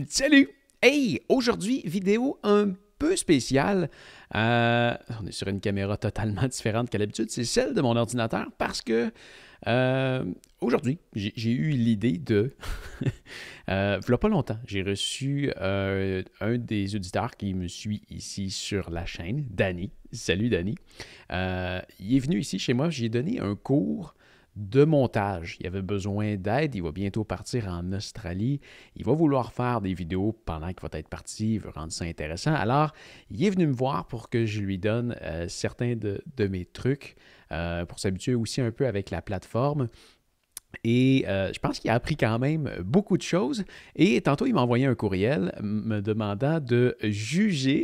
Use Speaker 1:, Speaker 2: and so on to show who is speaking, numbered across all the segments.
Speaker 1: Salut! Hey, aujourd'hui, vidéo un peu spéciale. On est sur une caméra totalement différente qu'à l'habitude. C'est celle de mon ordinateur parce que aujourd'hui, j'ai eu l'idée de... Voilà pas longtemps, j'ai reçu un des auditeurs qui me suit ici sur la chaîne, Danny. Salut Danny. Il est venu ici chez moi, j'ai donné un cours de montage. Il avait besoin d'aide, il va bientôt partir en Australie. Il va vouloir faire des vidéos pendant qu'il va être parti, il veut rendre ça intéressant. Alors, il est venu me voir pour que je lui donne certains de mes trucs, pour s'habituer aussi un peu avec la plateforme. Et je pense qu'il a appris quand même beaucoup de choses. Et tantôt, il m'a envoyé un courriel me demandant de juger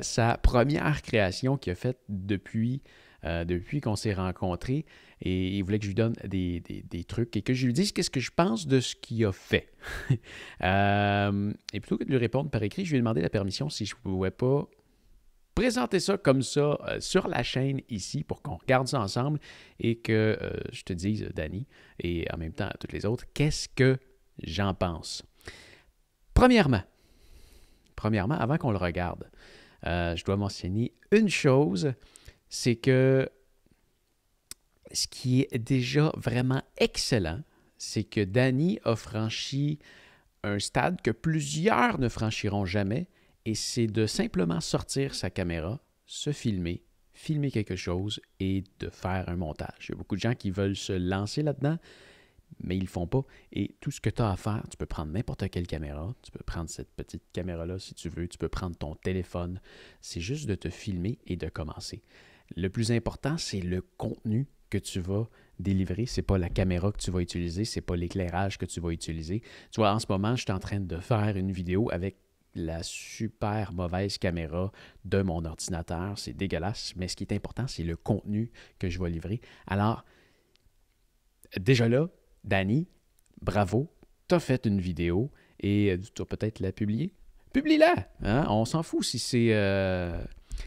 Speaker 1: sa première création qu'il a faite depuis qu'on s'est rencontrés. Et il voulait que je lui donne des trucs et que je lui dise qu'est-ce que je pense de ce qu'il a fait. Et plutôt que de lui répondre par écrit, je lui ai demandé la permission si je ne pouvais pas présenter ça comme ça sur la chaîne ici pour qu'on regarde ça ensemble et que je te dise, Danny, et en même temps à toutes les autres, qu'est-ce que j'en pense. Premièrement, avant qu'on le regarde, je dois mentionner une chose, c'est que ce qui est déjà vraiment excellent, c'est que Danny a franchi un stade que plusieurs ne franchiront jamais, et c'est de simplement sortir sa caméra, se filmer quelque chose et de faire un montage. Il y a beaucoup de gens qui veulent se lancer là-dedans, mais ils ne le font pas. Et tout ce que tu as à faire, tu peux prendre n'importe quelle caméra, tu peux prendre cette petite caméra-là si tu veux, tu peux prendre ton téléphone. C'est juste de te filmer et de commencer. Le plus important, c'est le contenu que tu vas délivrer. Ce n'est pas la caméra que tu vas utiliser, ce n'est pas l'éclairage que tu vas utiliser. Tu vois, en ce moment, je suis en train de faire une vidéo avec la super mauvaise caméra de mon ordinateur. C'est dégueulasse, mais ce qui est important, c'est le contenu que je vais livrer. Alors, déjà là, Danny, bravo, tu as fait une vidéo et tu vas peut-être la publier. Publie-la! Hein? On s'en fout si c'est...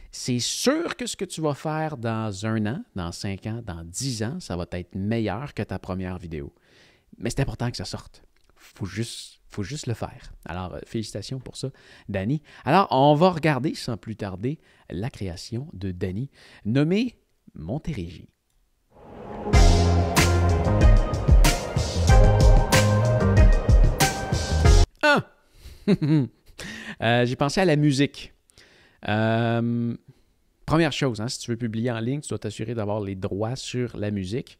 Speaker 1: C'est sûr que ce que tu vas faire dans 1 an, dans 5 ans, dans 10 ans, ça va être meilleur que ta première vidéo. Mais c'est important que ça sorte. Faut juste le faire. Alors, félicitations pour ça, Danny. Alors, on va regarder sans plus tarder la création de Danny, nommée Montérégie. Ah! J'ai pensé à la musique. Première chose, hein, si tu veux publier en ligne, tu dois t'assurer d'avoir les droits sur la musique.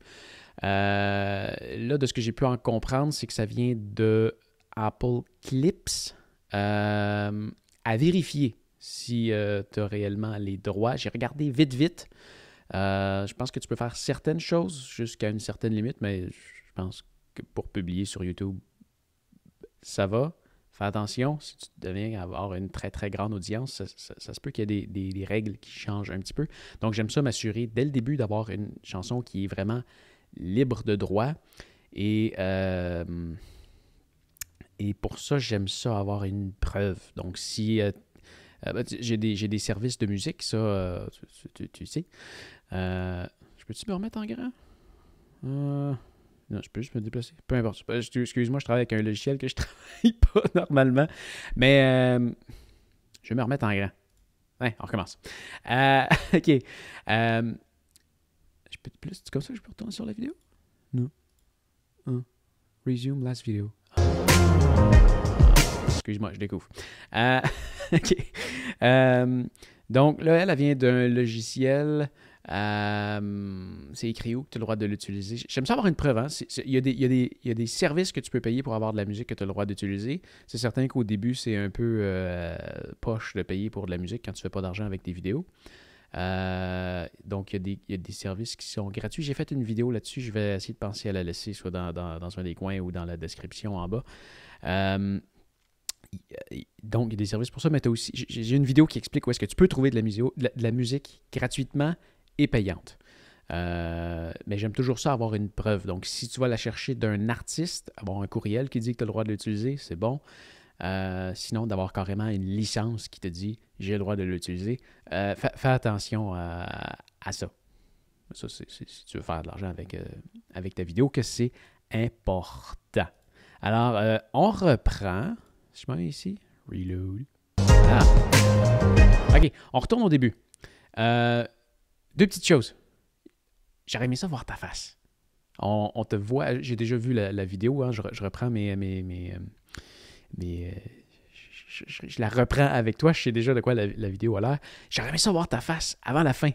Speaker 1: Là, de ce que j'ai pu en comprendre, c'est que ça vient de Apple Clips. À vérifier si tu as réellement les droits. J'ai regardé vite. Je pense que tu peux faire certaines choses jusqu'à une certaine limite, mais je pense que pour publier sur YouTube, ça va. Fais attention, si tu deviens avoir une très, très grande audience, ça se peut qu'il y ait des règles qui changent un petit peu. Donc, j'aime ça m'assurer dès le début d'avoir une chanson qui est vraiment libre de droit. Et pour ça, j'aime ça avoir une preuve. Donc, si j'ai des services de musique, ça, tu sais. Je peux-tu me remettre en grand? Non, je peux juste me déplacer. Peu importe. Excuse-moi, je travaille avec un logiciel que je ne travaille pas normalement. Mais je vais me remettre en grand. Ouais, on recommence. OK. Je peux plus. C'est comme ça que je peux retourner sur la vidéo? Non. Resume last video. Excuse-moi, je découvre. OK. Donc là, elle vient d'un logiciel. C'est écrit où que tu as le droit de l'utiliser. J'aime ça avoir une preuve. Hein? Il y a des services que tu peux payer pour avoir de la musique que tu as le droit d'utiliser. C'est certain qu'au début, c'est un peu poche de payer pour de la musique quand tu ne fais pas d'argent avec tes vidéos. Donc, il y a des services qui sont gratuits. J'ai fait une vidéo là-dessus. Je vais essayer de penser à la laisser soit dans un des coins ou dans la description en bas. Donc, il y a des services pour ça, mais j'ai une vidéo qui explique où est-ce que tu peux trouver de la musique gratuitement et payante. Mais j'aime toujours ça, avoir une preuve. Donc, si tu vas la chercher d'un artiste, avoir un courriel qui dit que tu as le droit de l'utiliser, c'est bon. Sinon, d'avoir carrément une licence qui te dit « j'ai le droit de l'utiliser », fais attention à ça. Ça, c'est si tu veux faire de l'argent avec ta vidéo, que c'est important. Alors, on reprend. Si je m'en vais ici, reload. Ah! OK, on retourne au début. Deux petites choses. J'aurais aimé ça voir ta face. On te voit, j'ai déjà vu la vidéo, hein, je reprends je la reprends avec toi, je sais déjà de quoi la vidéo a l'air. J'aurais aimé ça voir ta face avant la fin.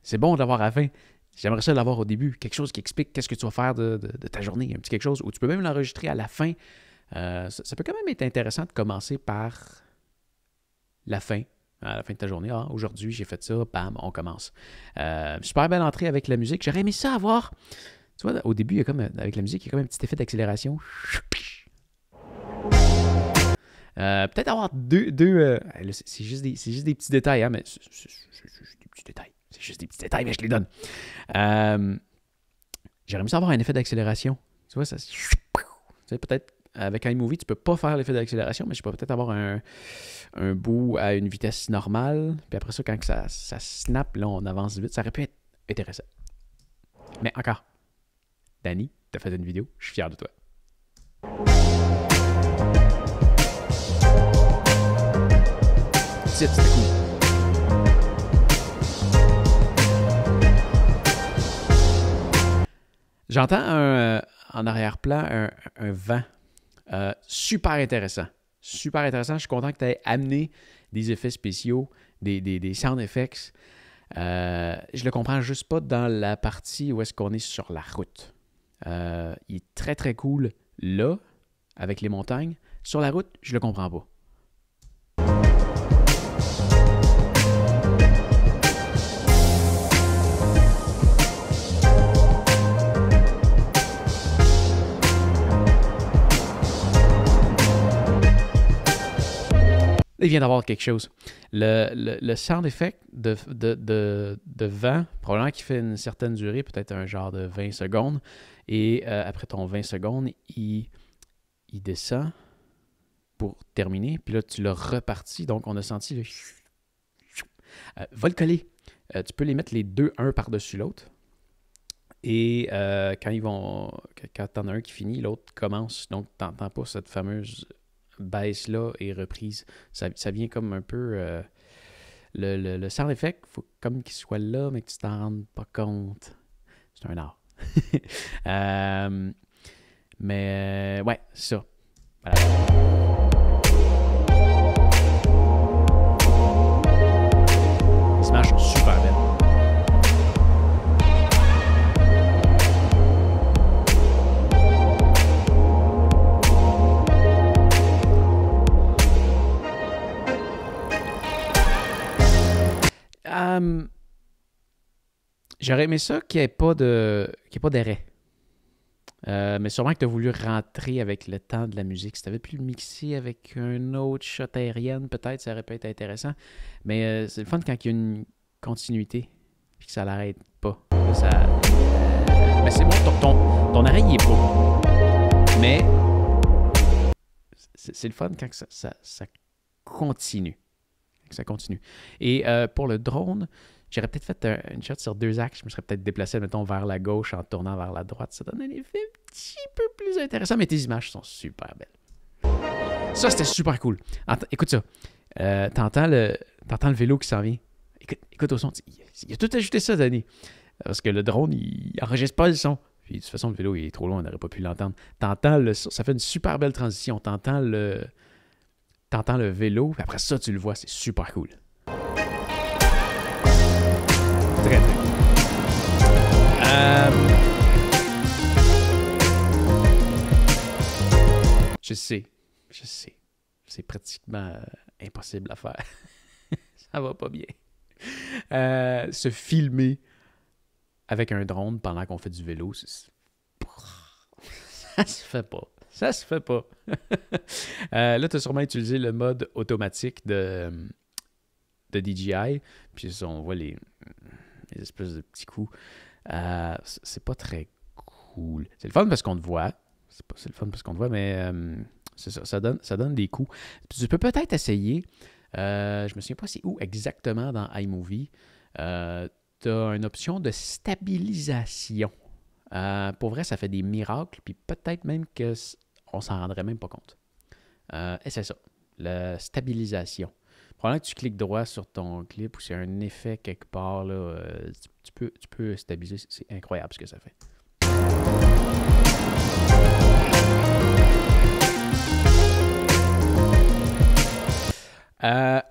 Speaker 1: C'est bon de l'avoir à la fin. J'aimerais ça l'avoir au début. Quelque chose qui explique qu'est-ce que tu vas faire de ta journée. Un petit quelque chose. Ou tu peux même l'enregistrer à la fin. Ça peut quand même être intéressant de commencer par la fin. À la fin de ta journée. Ah, aujourd'hui, j'ai fait ça. Bam, on commence. Super belle entrée avec la musique. J'aurais aimé ça avoir... Tu vois, au début, il y a comme, avec la musique, il y a comme un petit effet d'accélération. Peut-être avoir deux c'est juste des petits détails, hein, mais c'est juste des petits détails. C'est juste des petits détails, mais je les donne. J'aurais aimé ça avoir un effet d'accélération. Tu vois, ça... Tu sais, peut-être, avec iMovie, tu peux pas faire l'effet d'accélération, mais je peux peut-être avoir un bout à une vitesse normale, puis après ça, quand ça snap, là, on avance vite. Ça aurait pu être intéressant. Mais encore, Danny, t'as fait une vidéo, je suis fier de toi. C'était cool. J'entends en arrière-plan un vent. Super intéressant. Super intéressant. Je suis content que tu aies amené des effets spéciaux, des sound effects. Je le comprends juste pas dans la partie où est-ce qu'on est sur la route. Il est très très cool là, avec les montagnes. Sur la route, je le comprends pas. Il vient d'avoir quelque chose. Le sound effect de vent, probablement qui fait une certaine durée, peut-être un genre de 20 secondes. Et après ton 20 secondes, il descend pour terminer. Puis là, tu l'as reparti. Donc, on a senti le... va le coller. Tu peux les mettre les deux, un par-dessus l'autre. Et quand t'en as un qui finit, l'autre commence. Donc, t'entends pas cette fameuse baisse-là et reprise. Ça vient comme un peu... le sound effect, il faut comme qu'il soit là, mais que tu t'en rendes pas compte. C'est un art. Mais ouais, ça. Voilà. Les images sont super belles. J'aurais aimé ça qu'il n'y ait pas d'arrêt. Mais sûrement que tu as voulu rentrer avec le temps de la musique. Si tu avais pu le mixer avec un autre shot aérienne, peut-être, ça aurait pu être intéressant. Mais c'est le fun quand il y a une continuité et que ça l'arrête pas. Mais c'est bon, ton arrêt, il est beau. Mais c'est le fun quand ça continue. Ça continue. Et pour le drone, j'aurais peut-être fait une shot sur deux axes. Je me serais peut-être déplacé, mettons, vers la gauche en tournant vers la droite. Ça donne un effet un petit peu plus intéressant, mais tes images sont super belles. Ça, c'était super cool. Écoute ça. T'entends le vélo qui s'en vient. Écoute au son. Il a tout ajouté ça, Danny. Parce que le drone, il enregistre pas le son. Puis de toute façon, le vélo, il est trop loin, on n'aurait pas pu l'entendre. T'entends le son. Ça fait une super belle transition. T'entends le vélo, puis après ça, tu le vois. C'est super cool. Très, très cool. Je sais. C'est pratiquement impossible à faire. Ça va pas bien. Se filmer avec un drone pendant qu'on fait du vélo, ça se fait pas. Ça se fait pas. Là, tu as sûrement utilisé le mode automatique de DJI. Puis on voit les espèces de petits coups. C'est pas très cool. C'est le fun parce qu'on te voit. C'est le fun parce qu'on te voit, mais c'est ça. Ça donne des coups. Puis tu peux peut-être essayer. Je me souviens pas c'est où exactement dans iMovie. Tu as une option de stabilisation. Pour vrai, ça fait des miracles. Puis peut-être même qu'on s'en rendrait même pas compte. Et c'est ça, la stabilisation. Probablement que tu cliques droit sur ton clip ou c'est un effet quelque part, là, tu peux stabiliser. C'est incroyable ce que ça fait.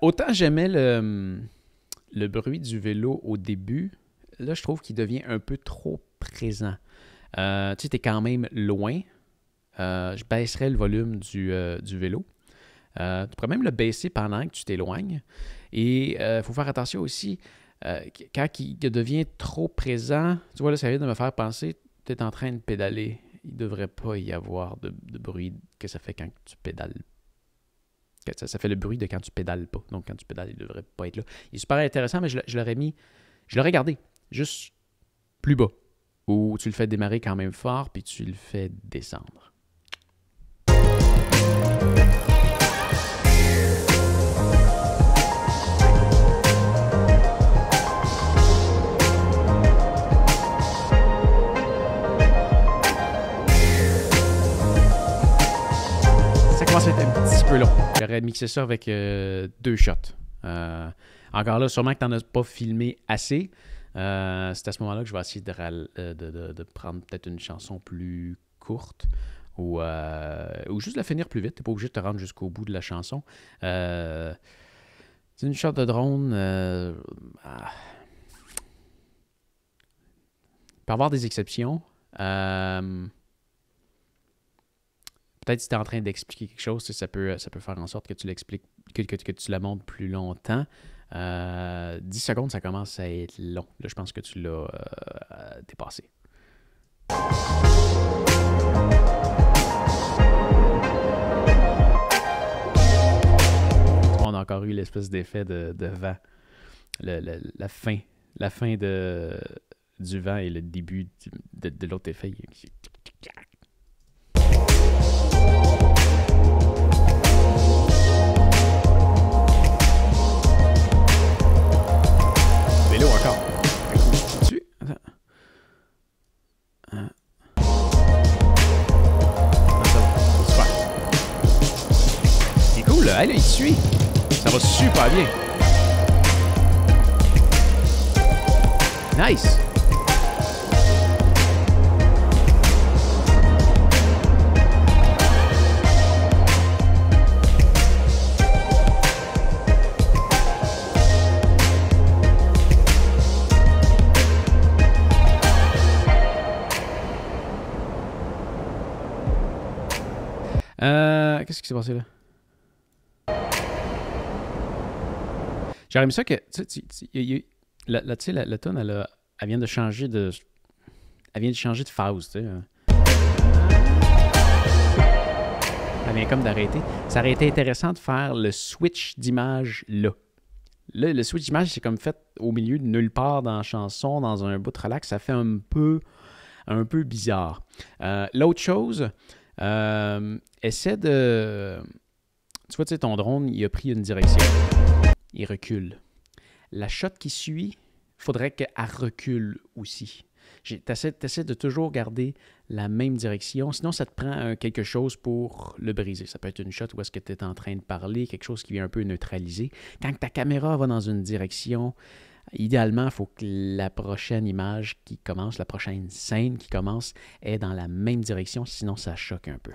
Speaker 1: Autant j'aimais le bruit du vélo au début, là, je trouve qu'il devient un peu trop présent. Tu sais, t'es quand même loin. Je baisserais le volume du vélo. Tu pourrais même le baisser pendant que tu t'éloignes. Et il faut faire attention aussi, quand il devient trop présent, tu vois, là, ça vient de me faire penser, tu es en train de pédaler. Il ne devrait pas y avoir de bruit que ça fait quand tu pédales. Ça fait le bruit de quand tu pédales pas. Donc, quand tu pédales, il ne devrait pas être là. Il est super intéressant, mais je l'aurais gardé juste plus bas. Ou tu le fais démarrer quand même fort, puis tu le fais descendre. Ça commence à être un petit peu long. J'aurais mixé ça avec 2 shots. Encore là, sûrement que tu n'en as pas filmé assez. C'est à ce moment-là que je vais essayer de prendre peut-être une chanson plus courte ou juste la finir plus vite. Tu n'es pas obligé de te rendre jusqu'au bout de la chanson. C'est une shot de drone. Il peut y avoir des exceptions. Peut-être si tu es en train d'expliquer quelque chose, ça peut faire en sorte que tu l'expliques, que tu la montres plus longtemps. 10 secondes, ça commence à être long. Là, je pense que tu l'as dépassé. On a encore eu l'espèce d'effet de vent. La fin du vent et le début de l'autre effet. Vélo encore. Tu attends. Ça va. Super. Il est cool, là. Hey, là, il suit. Ça va super bien. Nice. Qu'est-ce qui s'est passé là? J'aurais aimé ça que. Tu sais, la tonne, elle vient de changer de. Elle vient de changer de phase, tu sais. Elle vient comme d'arrêter. Ça aurait été intéressant de faire le switch d'image là. Là, le switch d'image, c'est comme fait au milieu de nulle part dans la chanson, dans un bout de relax. Ça fait un peu bizarre. L'autre chose. Essaie de... Tu vois, ton drone, il a pris une direction. Il recule. La shot qui suit, il faudrait qu'elle recule aussi. T'essaies de toujours garder la même direction. Sinon, ça te prend quelque chose pour le briser. Ça peut être une shot où est-ce que tu es en train de parler, quelque chose qui vient un peu neutraliser. Quand ta caméra va dans une direction, idéalement, il faut que la prochaine image qui commence, la prochaine scène qui commence, est dans la même direction, sinon ça choque un peu.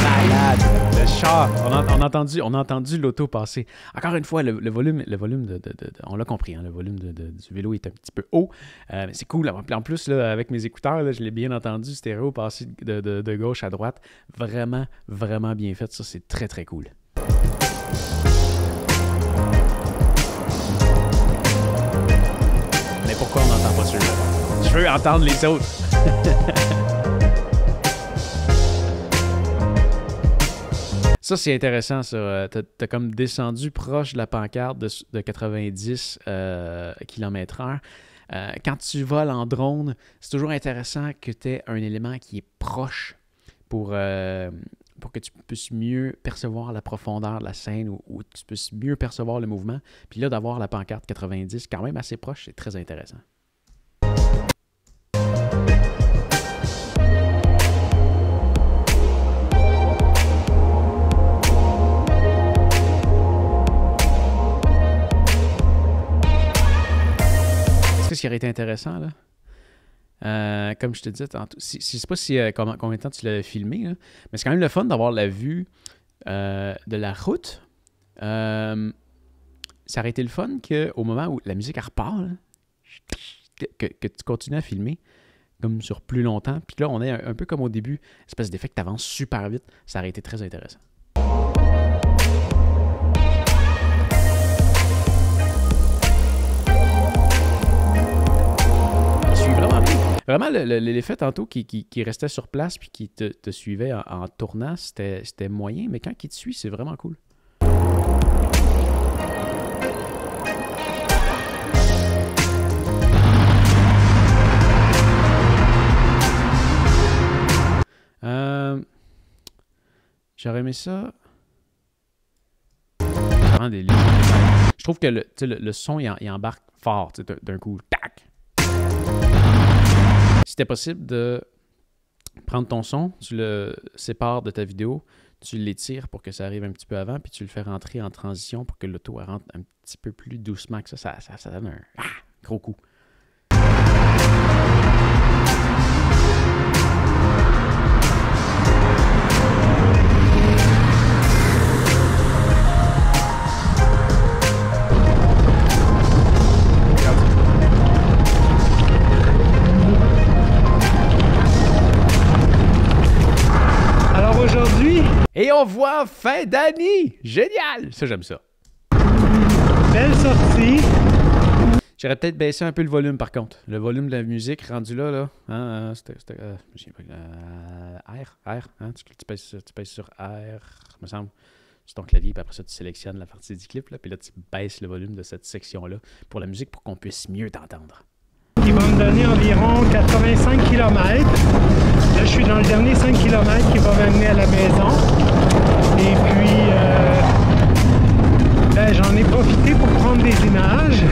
Speaker 1: Malade! Le char! On a entendu l'auto passer. Encore une fois, le volume on l'a compris, hein, le volume du vélo est un petit peu haut. Mais c'est cool. En plus, là, avec mes écouteurs, là, je l'ai bien entendu, stéréo, passer de gauche à droite. Vraiment, vraiment bien fait. Ça, c'est très, très cool. Mais pourquoi on n'entend pas celui-là? Je veux entendre les autres. Ça, c'est intéressant, ça. T'as comme descendu proche de la pancarte de 90 km/h. Quand tu voles en drone, c'est toujours intéressant que tu aies un élément qui est proche pour pour que tu puisses mieux percevoir la profondeur de la scène ou tu puisses mieux percevoir le mouvement. Puis là, d'avoir la pancarte 90 quand même assez proche, c'est très intéressant. C'est ce qui aurait été intéressant, là. Comme je te disais tantôt, je ne sais pas combien de temps tu l'as filmé, là, mais c'est quand même le fun d'avoir la vue de la route. Ça aurait été le fun qu'au moment où la musique repart, là, que tu continues à filmer comme sur plus longtemps. Puis là, on est un peu comme au début, espèce d'effet que tu avances super vite. Ça aurait été très intéressant. Vraiment, l'effet tantôt qui restait sur place puis qui te suivait en tournant, c'était moyen, mais quand il te suit, c'est vraiment cool. J'aurais aimé ça. Vraiment des livres. Je trouve que le son, il embarque fort d'un coup. Tac! Si c'était possible de prendre ton son, tu le sépares de ta vidéo, tu l'étires pour que ça arrive un petit peu avant, puis tu le fais rentrer en transition pour que l'auto rentre un petit peu plus doucement que ça donne un gros coup. Et on voit fin d'année! Génial! Ça, j'aime ça.
Speaker 2: Belle sortie.
Speaker 1: J'aurais peut-être baissé un peu le volume, par contre. Le volume de la musique rendu là, hein, c'était R, hein, tu pèses sur R, me semble, sur ton clavier, puis après ça, tu sélectionnes la partie du clip, là, puis là, tu baisses le volume de cette section-là pour la musique, pour qu'on puisse mieux t'entendre.
Speaker 2: Il va me donner environ 85 km. Là, je suis dans le dernier 5 km qui va m'amener à la maison. Et puis, j'en ai profité pour prendre des images.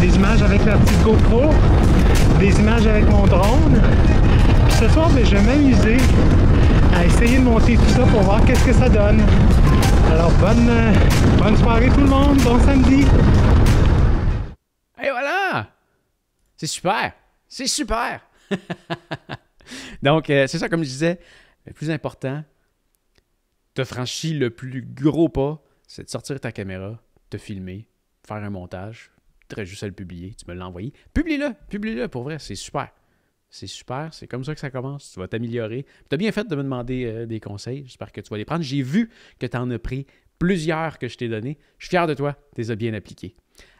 Speaker 2: Des images avec la petite GoPro. Des images avec mon drone. Puis ce soir, je vais m'amuser à essayer de monter tout ça pour voir qu'est-ce que ça donne. Alors, bonne soirée tout le monde. Bon samedi.
Speaker 1: Et voilà! C'est super! C'est super! Donc, c'est ça, comme je disais, le plus important, tu as franchi le plus gros pas, c'est de sortir ta caméra, te filmer, faire un montage, tu aurais juste à le publier, tu me l'as envoyé. Publie-le, pour vrai, c'est super. C'est super, c'est comme ça que ça commence, tu vas t'améliorer. Tu as bien fait de me demander des conseils, j'espère que tu vas les prendre. J'ai vu que tu en as pris plusieurs que je t'ai donnés. Je suis fier de toi, tu les as bien appliqués.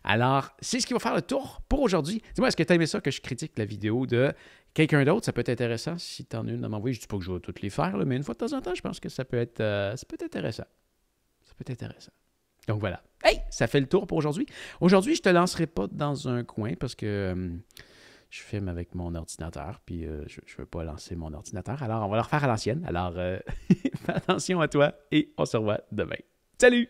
Speaker 1: Alors, c'est ce qui va faire le tour pour aujourd'hui. Dis-moi, est-ce que tu as aimé ça que je critique la vidéo de quelqu'un d'autre? Ça peut être intéressant si tu en as une à m'envoyer. Je ne dis pas que je vais toutes les faire, là, mais une fois de temps en temps, je pense que ça peut être intéressant. Ça peut être intéressant. Donc voilà. Hey, ça fait le tour pour aujourd'hui. Aujourd'hui, je ne te lancerai pas dans un coin parce que je filme avec mon ordinateur, puis je ne veux pas lancer mon ordinateur. Alors, on va le refaire à l'ancienne. Alors, fais attention à toi et on se revoit demain. Salut!